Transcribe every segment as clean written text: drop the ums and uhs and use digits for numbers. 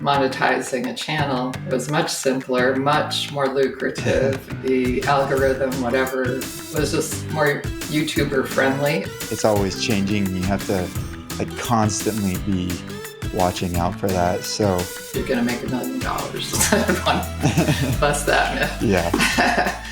monetizing a channel was much simpler, much more lucrative. The algorithm, whatever, was just more YouTuber friendly. It's always changing. You have to constantly be watching out for that. So you're going to make $1 million. I want to bust that myth. Yeah.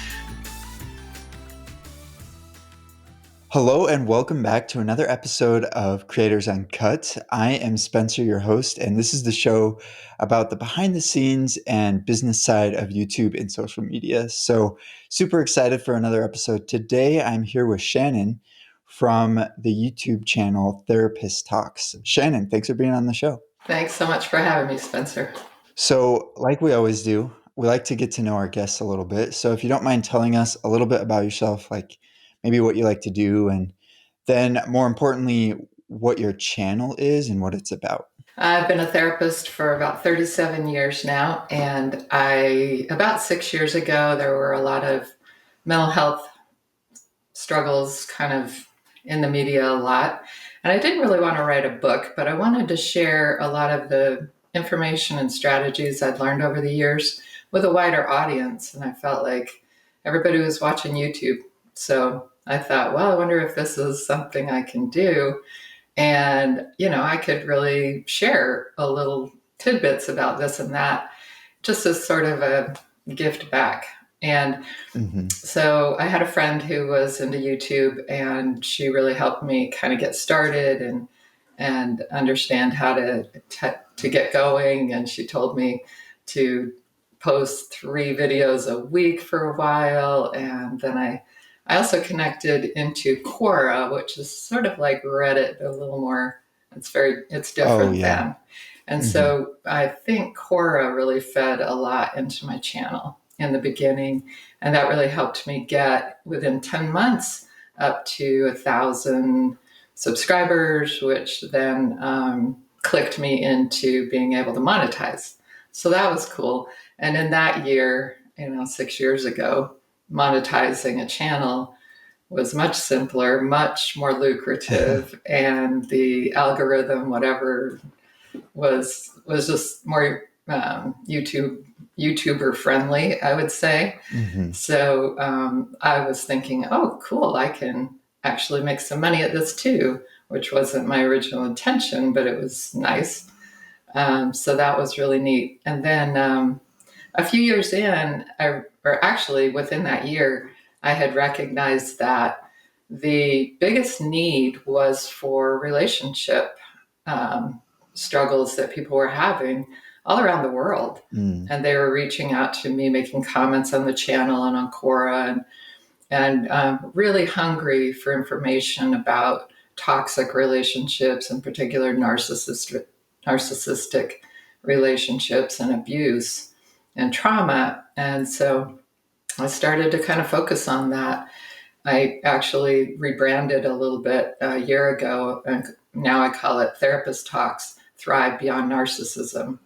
Hello and welcome back to another episode of Creators Uncut. I am Spencer, your host, and this is the show about the behind the scenes and business side of YouTube and social media. So super excited for another episode. Today I'm here with Shannon from the YouTube channel Therapist Talks. Shannon, thanks for being on the show. Thanks so much for having me, Spencer. So like we always do, we like to get to know our guests a little bit. So if you don't mind telling us a little bit about yourself, like maybe what you like to do, and then more importantly, what your channel is and what it's about. I've been a therapist for about 37 years now, and about 6 years ago, there were a lot of mental health struggles kind of in the media a lot. And I didn't really want to write a book, but I wanted to share a lot of the information and strategies I'd learned over the years with a wider audience. And I felt like everybody was watching YouTube. So I thought, well, I wonder if this is something I can do. And, I could really share a little tidbits about this and that, just as sort of a gift back. And so I had a friend who was into YouTube, and she really helped me kind of get started and understand how to get going. And she told me to post 3 videos a week for a while. And then I also connected into Quora, which is sort of like Reddit, but a little more, it's different than. And so I think Quora really fed a lot into my channel in the beginning. And that really helped me get within 10 months up to 1,000 subscribers, which then clicked me into being able to monetize. So that was cool. And in that year, 6 years ago, monetizing a channel was much simpler, much more lucrative, and the algorithm, whatever, was just more YouTuber friendly, I would say. So I was thinking, oh, cool, I can actually make some money at this too, which wasn't my original intention, but it was nice. So that was really neat. And then a few years in, within that year, I had recognized that the biggest need was for relationship struggles that people were having all around the world. And they were reaching out to me, making comments on the channel and on Quora, and really hungry for information about toxic relationships, in particular narcissistic relationships and abuse and trauma. And so I started to kind of focus on that. I actually rebranded a little bit a year ago, and now I call it Therapist Talks, Thrive Beyond Narcissism.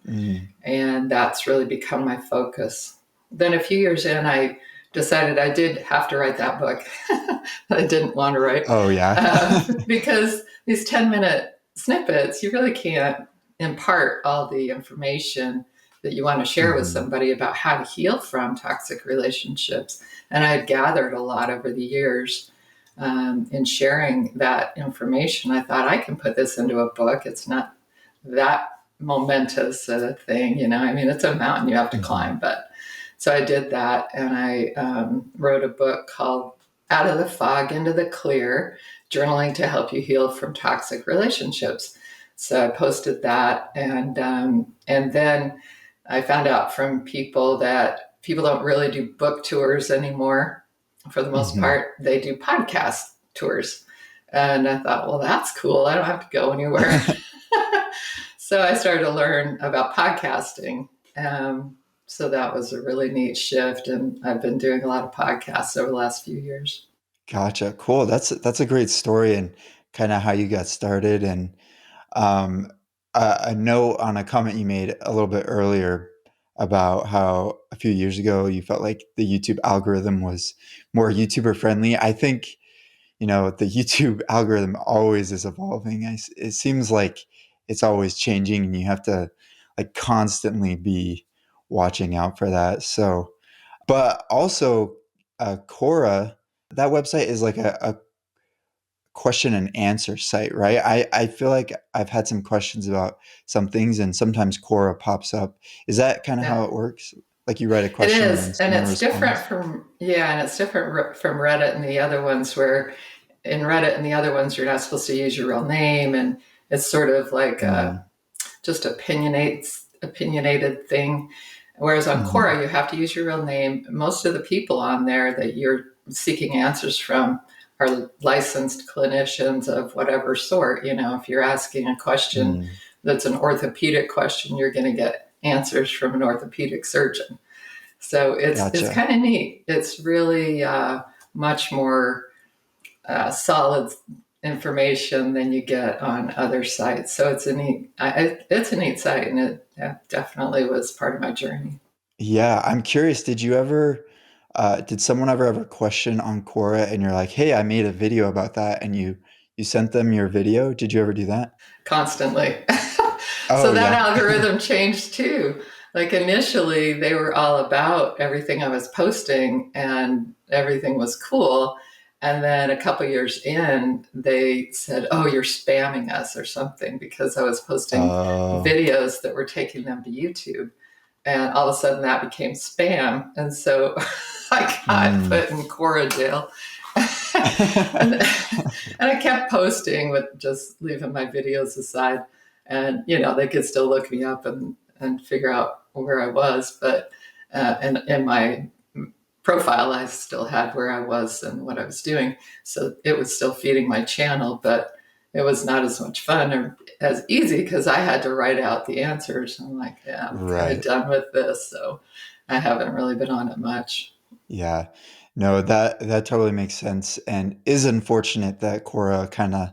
And that's really become my focus. Then a few years in, I decided I did have to write that book that I didn't want to write. Oh, yeah. Because these 10-minute snippets, you really can't impart all the information that you want to share with somebody about how to heal from toxic relationships. And I had gathered a lot over the years in sharing that information. I thought, I can put this into a book. It's not that momentous a thing, it's a mountain you have to climb. But so I did that, and I wrote a book called Out of the Fog into the Clear, Journaling to Help You Heal from Toxic Relationships. So I posted that, and then I found out from people that people don't really do book tours anymore. For the most part, they do podcast tours. And I thought, well, that's cool. I don't have to go anywhere. So I started to learn about podcasting. So that was a really neat shift. And I've been doing a lot of podcasts over the last few years. Gotcha. Cool. That's a great story, and kind of how you got started. And a note on a comment you made a little bit earlier about how a few years ago you felt like the YouTube algorithm was more YouTuber friendly. I think, the YouTube algorithm always is evolving. It seems like it's always changing, and you have to like constantly be watching out for that. So, but also Quora, that website is like a question and answer site, right? I feel like I've had some questions about some things and sometimes Quora pops up. Is that kind of how Yeah. it works? Like you write a It question and then is, and someone it's different responds? from yeah, and it's different from Reddit and the other ones where in Reddit and the other ones you're not supposed to use your real name, and it's sort of like Mm, just opinionated thing. Whereas on hmm. Quora you have to use your real name. Most of the people on there that you're seeking answers from are licensed clinicians of whatever sort. You know, if you're asking a question Mm, that's an orthopedic question, you're going to get answers from an orthopedic surgeon. So it's gotcha. kind of neat. It's really much more solid information than you get on other sites. So it's a neat site, and it definitely was part of my journey. Yeah, I'm curious. Did someone ever have a question on Quora and you're like, hey, I made a video about that, and you sent them your video? Did you ever do that? Constantly. Oh So that yeah. algorithm changed too. Like initially, they were all about everything I was posting and everything was cool. And then a couple years in, they said, "Oh, you're spamming us or something," because I was posting Oh. videos that were taking them to YouTube. And all of a sudden, that became spam. And so I got Mm. put in Quora jail. and, and I kept posting with just leaving my videos aside. And, you know, they could still look me up and figure out where I was. But and in my profile, I still had where I was and what I was doing. So it was still feeding my channel, but it was not as much fun or as easy because I had to write out the answers. I'm like, yeah, I'm kind of Right. done with this. So I haven't really been on it much. Yeah. No, that totally makes sense and is unfortunate that Quora kind of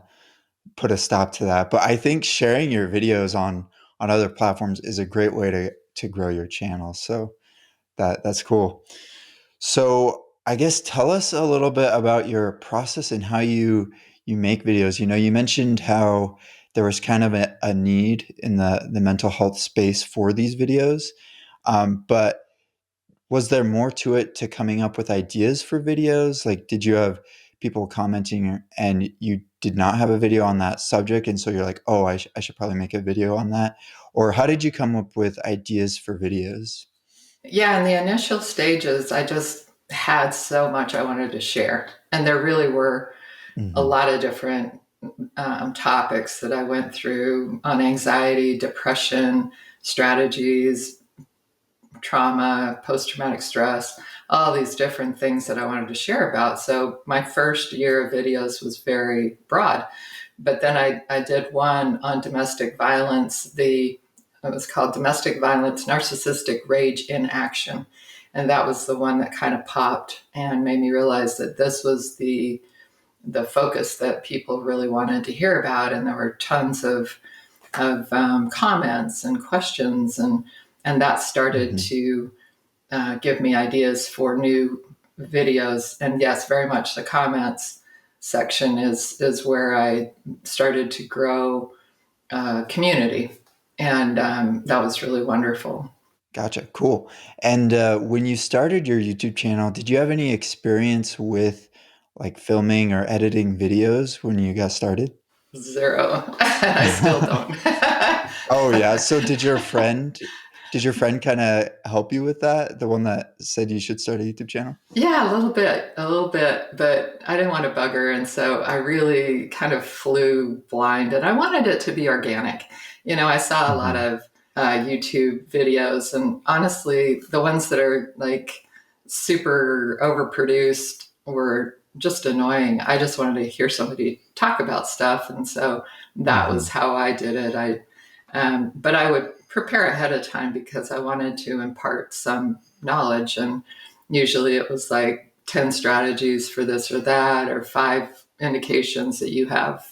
put a stop to that. But I think sharing your videos on other platforms is a great way to grow your channel. So that's cool. So I guess tell us a little bit about your process and how you make videos. You know, you mentioned how there was kind of a need in the mental health space for these videos. But was there more to it to coming up with ideas for videos? Like, did you have people commenting and you did not have a video on that subject? And so you're like, oh, I should probably make a video on that. Or how did you come up with ideas for videos? Yeah, in the initial stages, I just had so much I wanted to share. And there really were a Hmm. lot of different topics that I went through on anxiety, depression, strategies, trauma, post traumatic stress, all these different things that I wanted to share about. So my first year of videos was very broad. But then I did one on domestic violence. It was called Domestic Violence Narcissistic Rage in Action. And that was the one that kind of popped and made me realize that this was the focus that people really wanted to hear about. And there were tons of comments and questions, and that started Hmm. to give me ideas for new videos. And yes, very much the comments section is where I started to grow community, and that was really wonderful. Gotcha. Cool. And when you started your YouTube channel, did you have any experience with like filming or editing videos when you got started? Zero. I still don't. Oh yeah. So did your friend kind of help you with that? The one that said you should start a YouTube channel? Yeah, a little bit, but I didn't want to bug her. And so I really kind of flew blind and I wanted it to be organic. You know, I saw a lot Hmm. of YouTube videos, and honestly, the ones that are like super overproduced were just annoying. I just wanted to hear somebody talk about stuff. And so that was Hmm. how I did it. But I would prepare ahead of time because I wanted to impart some knowledge, and usually it was like 10 strategies for this or that, or 5 indications that you have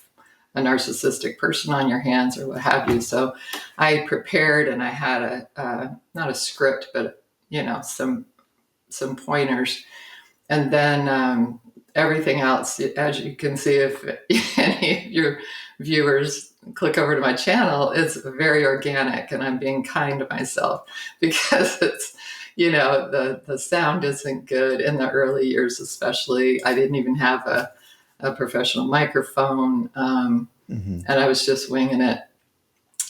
a narcissistic person on your hands, or what have you. So I prepared, and I had not a script, but you know, some pointers. And then everything else, as you can see, if any of your viewers click over to my channel, it's very organic, and I'm being kind to myself because it's, the sound isn't good in the early years, especially. I didn't even have a professional microphone, and I was just winging it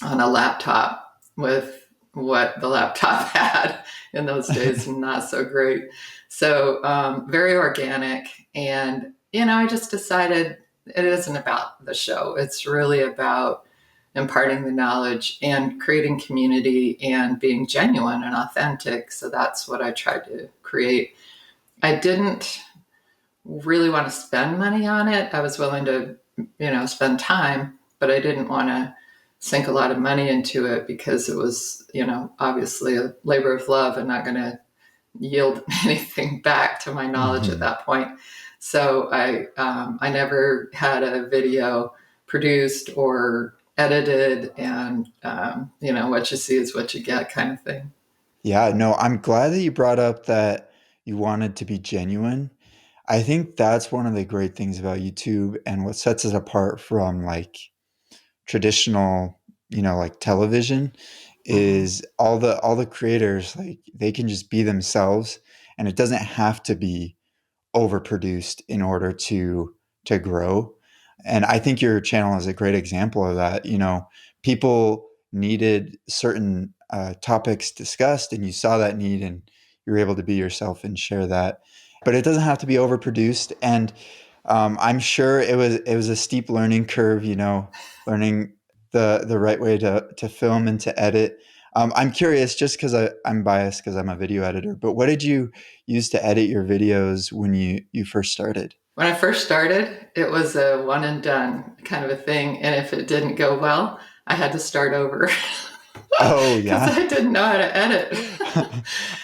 on a laptop with what the laptop had in those days. Not so great. So very organic. And, I just decided it isn't about the show. It's really about imparting the knowledge and creating community and being genuine and authentic. So that's what I tried to create. I didn't really want to spend money on it. I was willing to, spend time, but I didn't want to sink a lot of money into it because it was, obviously a labor of love and not going to yield anything back to my knowledge at that point. So I never had a video produced or edited, and what you see is what you get, kind of thing. Yeah, no, I'm glad that you brought up that you wanted to be genuine. I think that's one of the great things about YouTube and what sets it apart from like traditional, like television Mm-hmm. is all the creators, like they can just be themselves, and it doesn't have to be overproduced in order to grow. And I think your channel is a great example of that. People needed certain topics discussed, and you saw that need, and you were able to be yourself and share that. But it doesn't have to be overproduced. And I'm sure it was a steep learning curve. Learning the right way to film and to edit. I'm curious, just because I'm biased because I'm a video editor. But what did you use to edit your videos when you first started? When I first started, it was a one and done kind of a thing. And if it didn't go well, I had to start over Oh because yeah. I didn't know how to edit.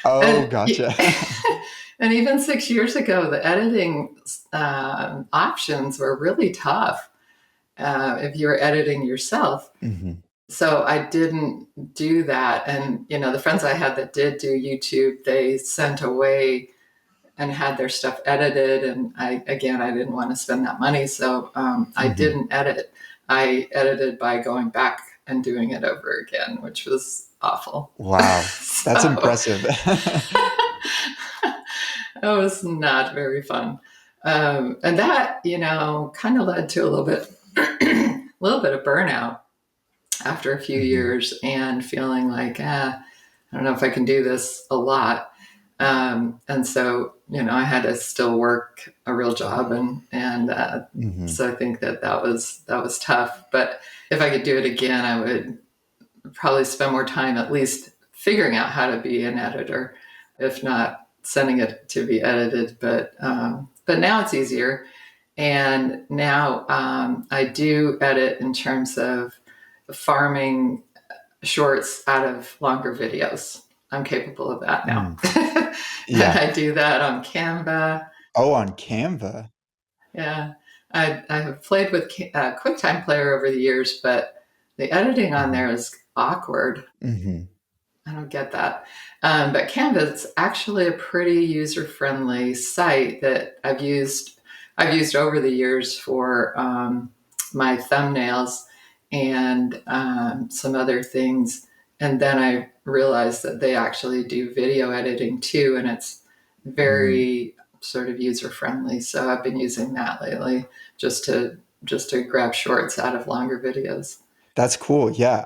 Oh, and, gotcha. and even 6 years ago, the editing options were really tough if you were editing yourself. Hmm. So I didn't do that. And, the friends I had that did do YouTube, they sent away and had their stuff edited. And I didn't want to spend that money. So I Hmm. didn't edit. I edited by going back and doing it over again, which was awful. Wow, that's So impressive. it was not very fun. And that, kind of led to a little bit, a little bit of burnout after a few Hmm. years and feeling like, I don't know if I can do this a lot. And so, I had to still work a real job, and Hmm. so I think that was tough. But if I could do it again, I would probably spend more time at least figuring out how to be an editor, if not sending it to be edited. But now it's easier, and now I do edit in terms of farming shorts out of longer videos. I'm capable of that now. Mm. And Yeah. I do that on Canva. Oh, on Canva. Yeah. I have played with QuickTime Player over the years, but the editing on Hmm. there is awkward. Hmm. I don't get that. But Canva is actually a pretty user-friendly site that I've used over the years for my thumbnails and some other things. And then I realized that they actually do video editing too, and it's Mm. very sort of user-friendly. So I've been using that lately just to grab shorts out of longer videos. That's cool. Yeah.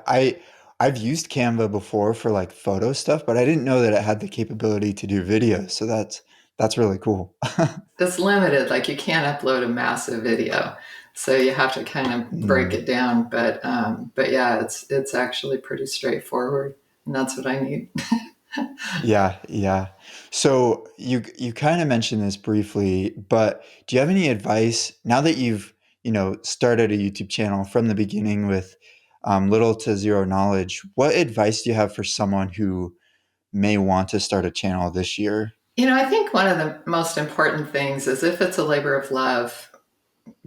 I've used Canva before for like photo stuff, but I didn't know that it had the capability to do video. So that's really cool. It's limited. Like you can't upload a massive video, so you have to kind of break Mm. it down. But yeah, it's actually pretty straightforward, and that's what I need. Yeah, yeah. So you kind of mentioned this briefly, but do you have any advice now that you've, started a YouTube channel from the beginning with little to zero knowledge? What advice do you have for someone who may want to start a channel this year? I think one of the most important things is if it's a labor of love,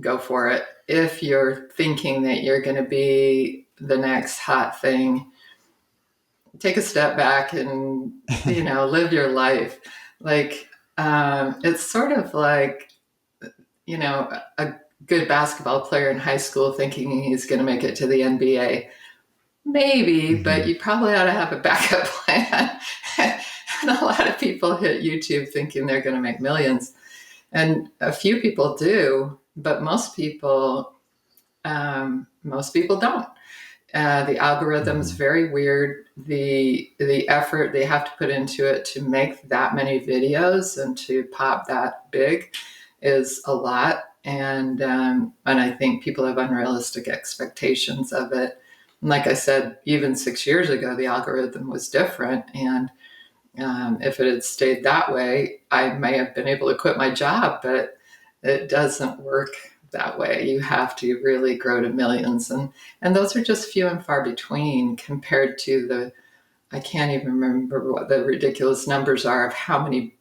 go for it. If you're thinking that you're going to be the next hot thing, take a step back and live your life. Like it's sort of like, a good basketball player in high school thinking he's going to make it to the NBA. Maybe, but Hmm. you probably ought to have a backup plan. And a lot of people hit YouTube thinking they're going to make millions. And a few people do, but most people don't. The algorithm is Hmm. very weird. The effort they have to put into it to make that many videos and to pop that big is a lot. And I think people have unrealistic expectations of it. And like I said, even 6 years ago, the algorithm was different. And if it had stayed that way, I may have been able to quit my job, but it doesn't work that way. You have to really grow to millions. And those are just few and far between compared to I can't even remember what the ridiculous numbers are of how many,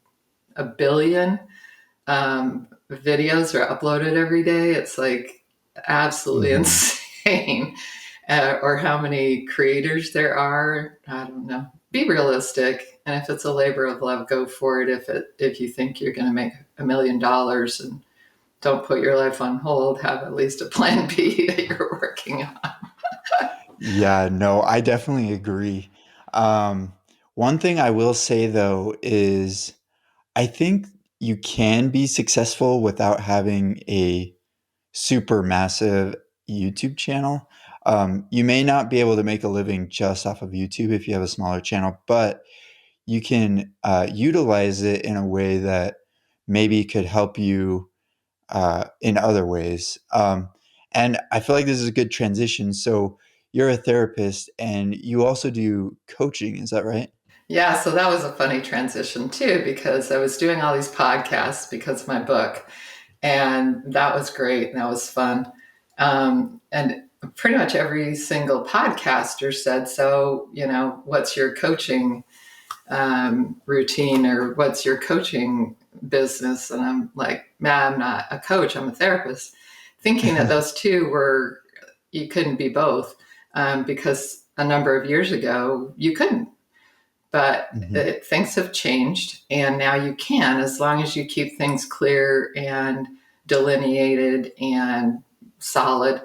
a billion videos are uploaded every day. It's like absolutely Hmm. insane. Or how many creators there are. I don't know. Be realistic, and if it's a labor of love, go for it. If you think you're going to make $1 million, and don't put your life on hold, have at least a plan B that you're working on. Yeah, no, I definitely agree. Um, One thing I will say though is I think you can be successful without having a super massive YouTube channel. You may not be able to make a living just off of YouTube if you have a smaller channel, but you can utilize it in a way that maybe could help you in other ways. And I feel like this is a good transition. So you're a therapist and you also do coaching, is that right? Yeah, so that was a funny transition too, because I was doing all these podcasts because of my book, and that was great and that was fun. And pretty much every single podcaster said, "So, what's your coaching routine, or what's your coaching business?" And I'm like, "Man, I'm not a coach, I'm a therapist," thinking that those two were, you couldn't be both, because a number of years ago you couldn't. But Hmm. things have changed, and now you can, as long as you keep things clear and delineated and solid.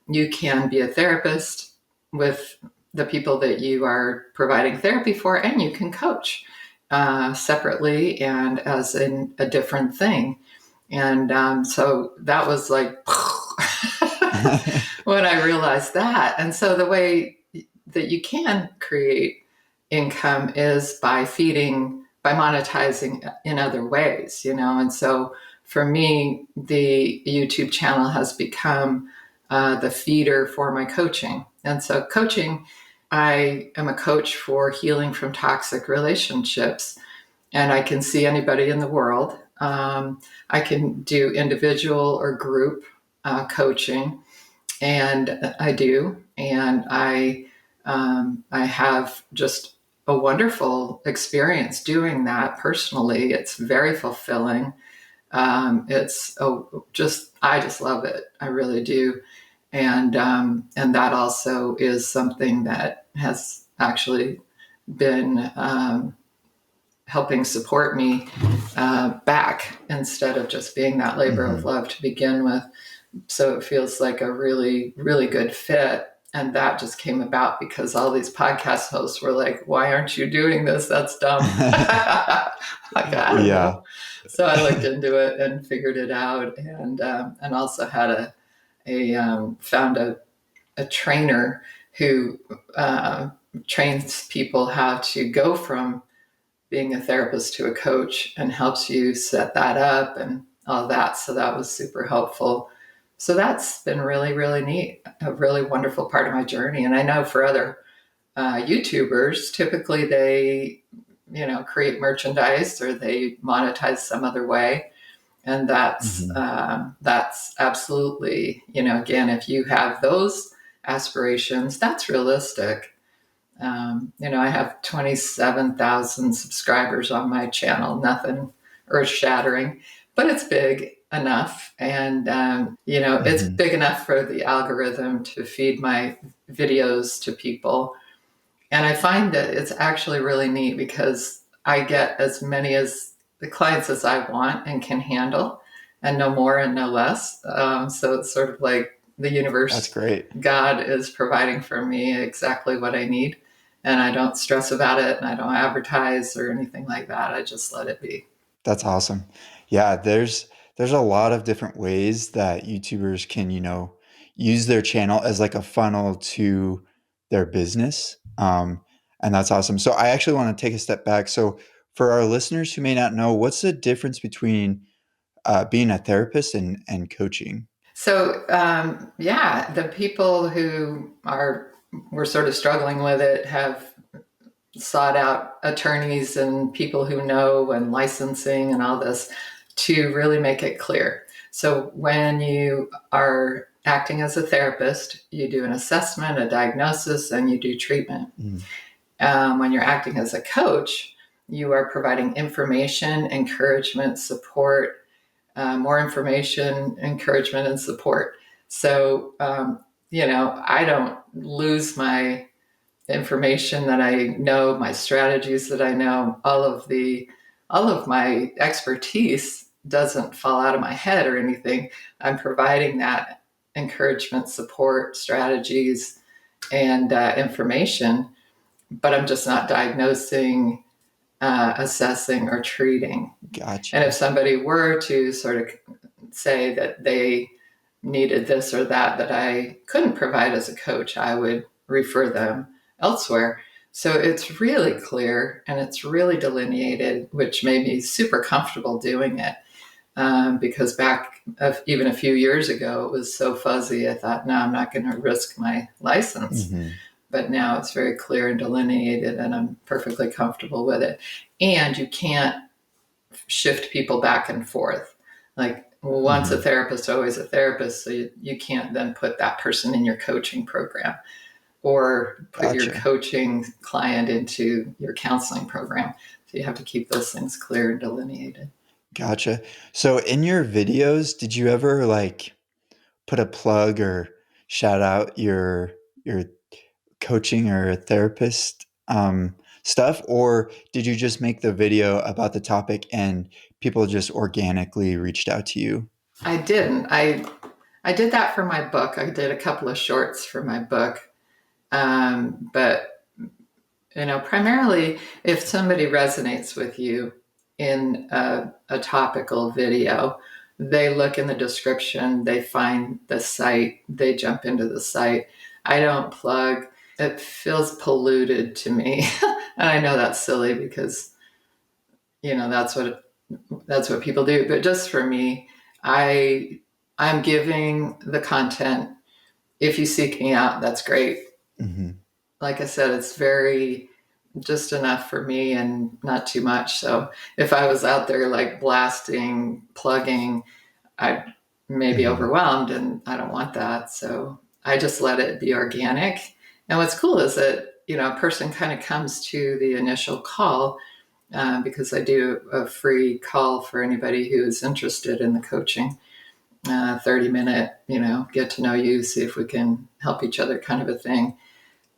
You can be a therapist with the people that you are providing therapy for, and you can coach separately and as in a different thing. And so that was like when I realized that. And so the way that you can create income is by monetizing in other ways, And so for me, the YouTube channel has become the feeder for my coaching. And so, coaching, I am a coach for healing from toxic relationships, and I can see anybody in the world. I can do individual or group coaching, and I do, and I have just a wonderful experience doing that personally. It's very fulfilling. It's just I just love it. I really do, and that also is something that has actually been helping support me back, instead of just being that labor of Hmm. love to begin with. So it feels like a really, really good fit. And that just came about because all these podcast hosts were like, "Why aren't you doing this? That's dumb." Like, I don't Yeah. know. So I looked into it and figured it out, and also had found a trainer who uh, trains people how to go from being a therapist to a coach, and helps you set that up and all that. So that was super helpful. So that's been really, really neat, a really wonderful part of my journey. And I know for other YouTubers, typically they, create merchandise or they monetize some other way. And Hmm. that's absolutely, again, if you have those aspirations, that's realistic. I have 27,000 subscribers on my channel, nothing earth shattering, but it's big enough. And, it's Hmm. big enough for the algorithm to feed my videos to people. And I find that it's actually really neat because I get as many as the clients as I want and can handle. and no more and no less. So it's sort of like the That's universe, great. God is providing for me exactly what I need. And I don't stress about it, and I don't advertise or anything like that. I just let it be. That's awesome. Yeah, there's a lot of different ways that YouTubers can, use their channel as like a funnel to their business. And that's awesome. So I actually want to take a step back. So for our listeners who may not know, what's the difference between being a therapist and coaching? So, yeah, the people who were sort of struggling with it have sought out attorneys and people who know and licensing and all this to really make it clear. So when you are acting as a therapist, you do an assessment, a diagnosis, and you do treatment. Mm, When you're acting as a coach, you are providing information, encouragement, support, more information, encouragement, and support. So, I don't lose my information that I know, my strategies that I know, all of my expertise doesn't fall out of my head or anything. I'm providing that encouragement, support, strategies, and information, but I'm just not diagnosing, assessing, or treating. And if gotcha. somebody were to sort of say that they needed this or that I couldn't provide as a coach, I would refer them elsewhere. So it's really clear and it's really delineated, which made me super comfortable doing it. Because even a few years ago, it was so fuzzy. I thought, no, I'm not going to risk my license. Hmm. But now it's very clear and delineated, and I'm perfectly comfortable with it. And you can't shift people back and forth. Like once a Hmm. therapist, always a therapist. So you can't then put that person in your coaching program or put your Gotcha. coaching client into your counseling program. So you have to keep those things clear and delineated. Gotcha. So in your videos, did you ever like put a plug or shout out your coaching or therapist stuff, or did you just make the video about the topic and people just organically reached out to you? I didn't. I did that for my book. I did a couple of shorts for my book. But primarily if somebody resonates with you in a topical video, they look in the description, they find the site, they jump into the site. I don't plug. It feels polluted to me. And I know that's silly because, that's what people do. But just for me, I'm giving the content. If you seek me out, that's great. Hmm. Like I said, it's very just enough for me and not too much. So if I was out there like blasting, plugging, I'd maybe Hmm. overwhelmed, and I don't want that. So I just let it be organic. And what's cool is that, a person kind of comes to the initial call, because I do a free call for anybody who is interested in the coaching, 30-minute, get to know you, see if we can help each other kind of a thing.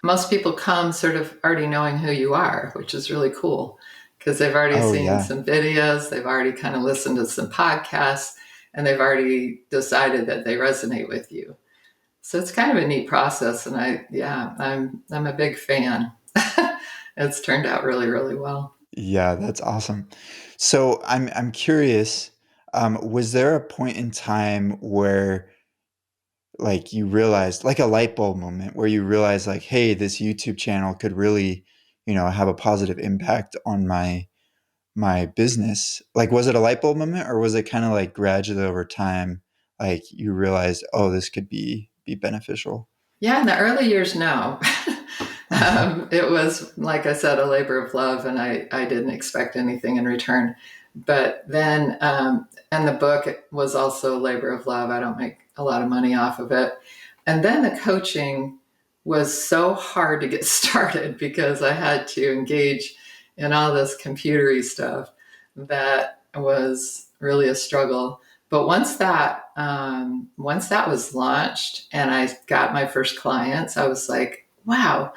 Most people come sort of already knowing who you are, which is really cool because they've already Oh seen yeah. some videos, they've already kind of listened to some podcasts, and they've already decided that they resonate with you. So it's kind of a neat process, and I'm a big fan. It's turned out really, really well. Yeah, that's awesome. So I'm curious, was there a point in time where like you realized like a light bulb moment where you realized like, hey, this YouTube channel could really, have a positive impact on my business? Like, was it a light bulb moment, or was it kind of like gradually over time, like you realized, oh, this could be beneficial? Yeah, in the early years, no. It was, like I said, a labor of love, and I didn't expect anything in return. But then, and the book was also a labor of love. I don't make a lot of money off of it. And then the coaching was so hard to get started because I had to engage in all this computery stuff that was really a struggle. But once that was launched and I got my first clients, I was like, wow,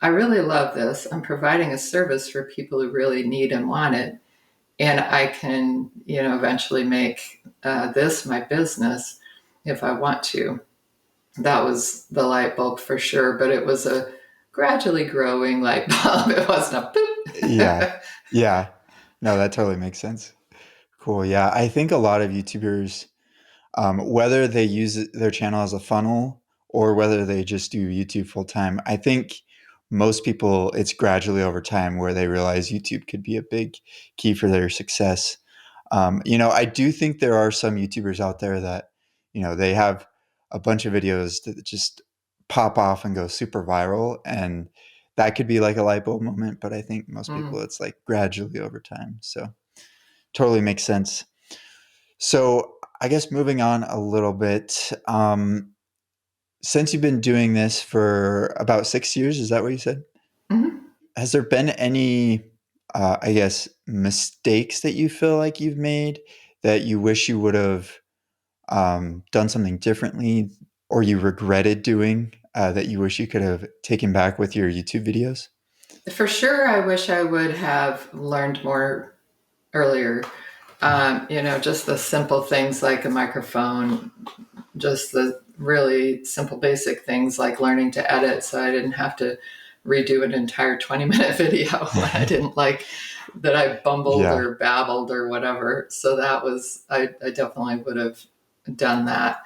I really love this. I'm providing a service for people who really need and want it. and I can, eventually make this my business if I want to. That was the light bulb for sure, but it was a gradually growing light bulb. It wasn't a Yeah. boop. Yeah. No, that totally makes sense. Cool. Yeah. I think a lot of YouTubers, whether they use their channel as a funnel or whether they just do YouTube full time, I think most people, it's gradually over time where they realize YouTube could be a big key for their success. I do think there are some YouTubers out there that, they have a bunch of videos that just pop off and go super viral. And that could be like a light bulb moment. But I think most people, Mm. it's like gradually over time. So totally makes sense. So I guess moving on a little bit, since you've been doing this for about 6 years, is that what you said? Mhm. Has there been any, I guess, mistakes that you feel like you've made that you wish you would have done something differently or you regretted doing that you wish you could have taken back with your YouTube videos? For sure, I wish I would have learned more earlier. Just the simple things like a microphone, just the really simple basic things like learning to edit so I didn't have to redo an entire 20-minute video when I didn't like that I bumbled Yeah. or babbled or whatever. So that was, I definitely would have done that.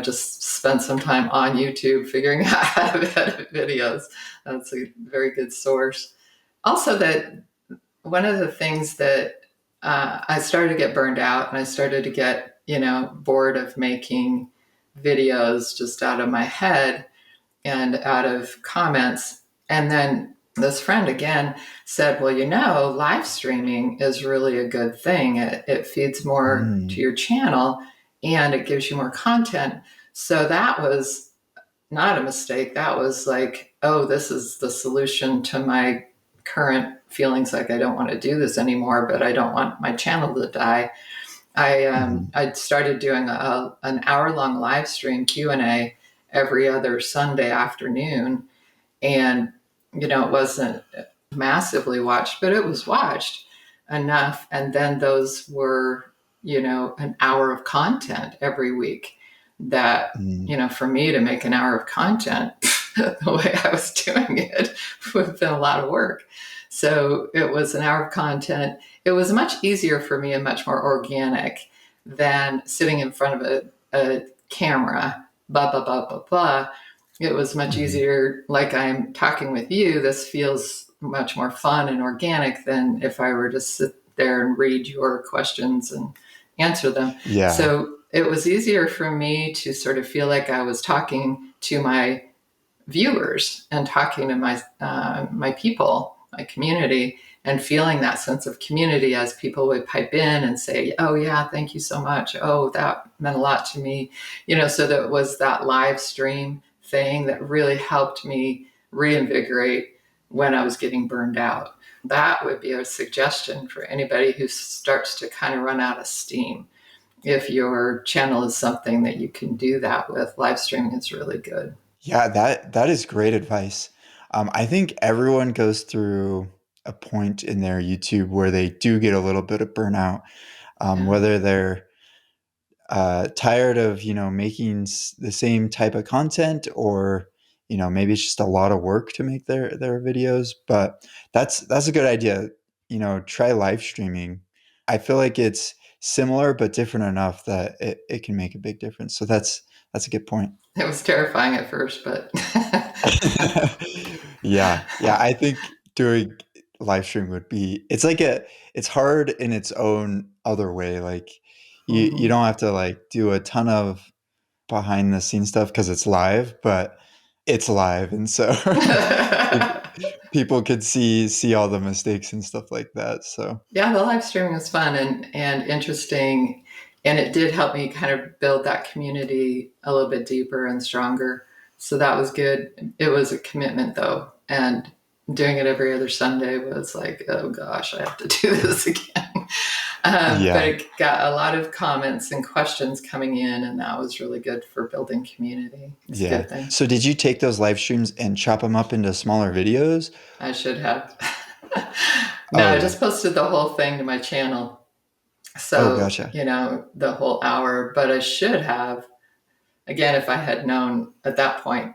Just spend some time on YouTube figuring out how to edit videos. That's a very good source. Also, that one of the things that I started to get burned out and I started to get, bored of making videos just out of my head and out of comments. And then this friend again said, well, live streaming is really a good thing. It feeds more to Mm, your channel and it gives you more content. So that was not a mistake. That was like, oh, this is the solution to my current feelings like I don't want to do this anymore, but I don't want my channel to die. mhm. I started doing an hour long live stream Q&A every other Sunday afternoon, and it wasn't massively watched, but it was watched enough. And then those were an hour of content every week. That Mm, for me to make an hour of content the way I was doing it would have been a lot of work. So it was an hour of content. It was much easier for me and much more organic than sitting in front of a camera, blah, blah, blah, blah, blah. It was much mhm. easier, like I'm talking with you. This feels much more fun and organic than if I were to sit there and read your questions and answer them. Yeah. So it was easier for me to sort of feel like I was talking to my viewers and talking to my people, my community, and feeling that sense of community as people would pipe in and say, "Oh yeah, thank you so much. Oh, that meant a lot to me." So that was that live stream thing that really helped me reinvigorate when I was getting burned out. That would be a suggestion for anybody who starts to kind of run out of steam. If your channel is something that you can do that with, live streaming is really good. Yeah, that is great advice. I think everyone goes through a point in their YouTube where they do get a little bit of burnout, Yeah. whether they're tired of making the same type of content, or maybe it's just a lot of work to make their videos. But that's a good idea. Try live streaming. I feel like it's similar but different enough that it can make a big difference. So that's a good point. It was terrifying at first, but Yeah. Yeah, I think doing live stream would be it's hard in its own other way. Like you Mhm. don't have to like do a ton of behind the scenes stuff because it's live, but it's live, and so peop- people could see all the mistakes and stuff like that. So Yeah, the live streaming was fun and interesting, and it did help me kind of build that community a little bit deeper and stronger. So that was good. It was a commitment though, and doing it every other Sunday was like, oh gosh, I have to do this again. But yeah. it got a lot of comments and questions coming in, and that was really good for building community. It's a Yeah. good thing. So did you take those live streams and chop them up into smaller videos? I should have. No, Oh I yeah. just posted the whole thing to my channel. Oh, So, gotcha. the whole hour, but I should have, again, if I had known at that point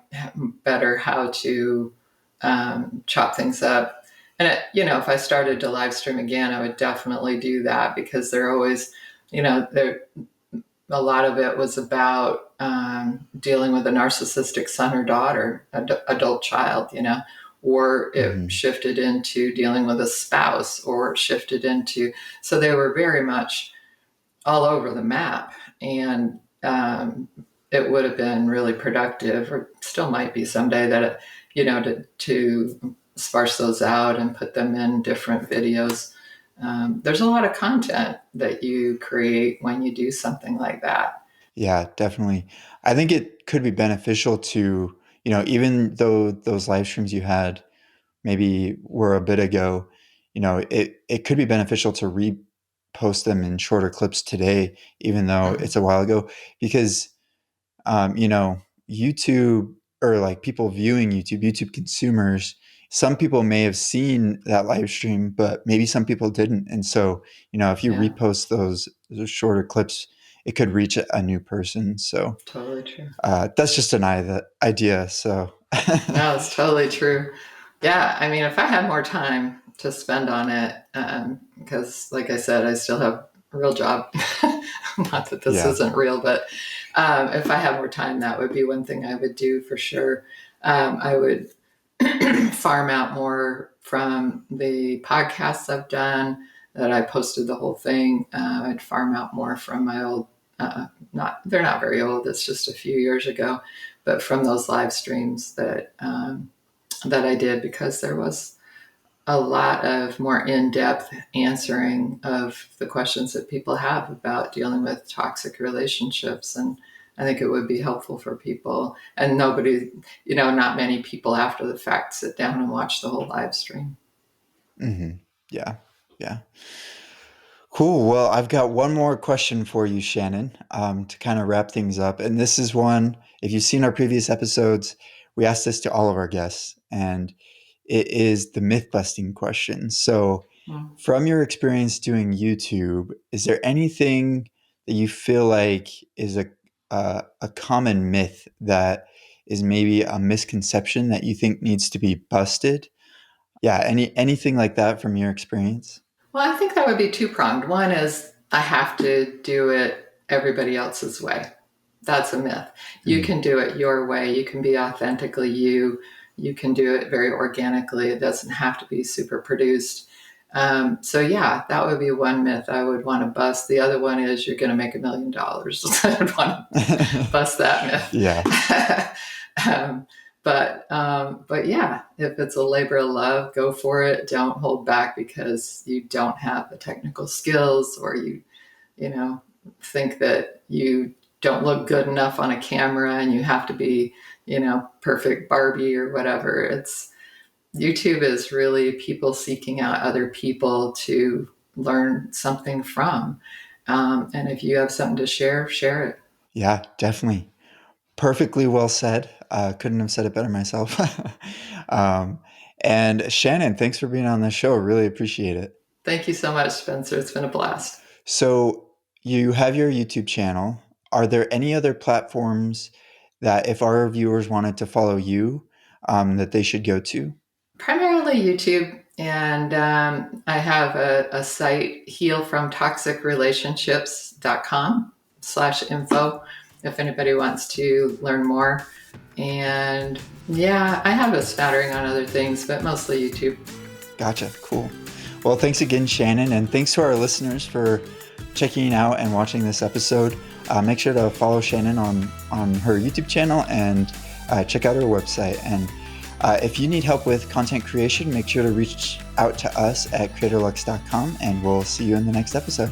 better how to chop things up. And, if I started to live stream again, I would definitely do that because they're always, there, a lot of it was about dealing with a narcissistic son or daughter, adult child, or it Hmm. shifted into dealing with a spouse, or it shifted into, so they were very much all over the map. And it would have been really productive, or still might be someday, that, to sparse those out and put them in different videos. There's a lot of content that you create when you do something like that. Yeah, definitely. I think it could be beneficial to, even though those live streams you had maybe were a bit ago, it could be beneficial to repost them in shorter clips today, even though Mm, it's a while ago, because you know, YouTube, or like people viewing YouTube consumers, some people may have seen that live stream, but maybe some people didn't. And so, if you yeah, repost those shorter clips, it could reach a new person. So totally true. that's just an idea. So No, it's totally true. Yeah, I mean, if I had more time to spend on it, because like I said, I still have a real job. Not that this yeah. isn't real, but if I had more time, that would be one thing I would do for sure. I would farm out more from the podcasts I've done that I posted the whole thing. I'd farm out more from my old, they're not very old, it's just a few years ago, but from those live streams that I did, because there was a lot of more in-depth answering of the questions that people have about dealing with toxic relationships. And I think it would be helpful for people. And nobody, not many people after the fact sit down and watch the whole live stream. Hmm. Yeah. Yeah. Cool. Well, I've got one more question for you, Shannon, to kind of wrap things up. And this is one, if you've seen our previous episodes, we asked this to all of our guests, and it is the myth busting question. So, Mm. from your experience doing YouTube, is there anything that you feel like is a common myth that is maybe a misconception that you think needs to be busted? Yeah, anything like that from your experience? Well, I think that would be two pronged. One is I have to do it everybody else's way. That's a myth. You Mm, can do it your way. You can be authentically you. You can do it very organically. It doesn't have to be super produced. So yeah, that would be one myth I would want to bust. The other one is you're going to make $1 million. I would want to bust that yeah. myth. um, but yeah, if it's a labor of love, go for it. Don't hold back because you don't have the technical skills, or you know, think that you don't look good enough on a camera and you have to be, perfect Barbie or whatever. It's YouTube is really people seeking out other people to learn something from. And if you have something to share, share it. Yeah, definitely. Perfectly well said. Couldn't have said it better myself. um, and Shannon, thanks for being on the show. Really appreciate it. Thank you so much, Spencer. It's been a blast. So, you have your YouTube channel. Are there any other platforms that, if our viewers wanted to follow you, that they should go to? Primarily YouTube. And I have a site, healfromtoxicrelationships.com/info, if anybody wants to learn more. And yeah, I have a spattering on other things, but mostly YouTube. Gotcha. Cool. Well, thanks again, Shannon. And thanks to our listeners for checking out and watching this episode. Make sure to follow Shannon on her YouTube channel, and check out her website. And if you need help with content creation, make sure to reach out to us at creatorlux.com, and we'll see you in the next episode.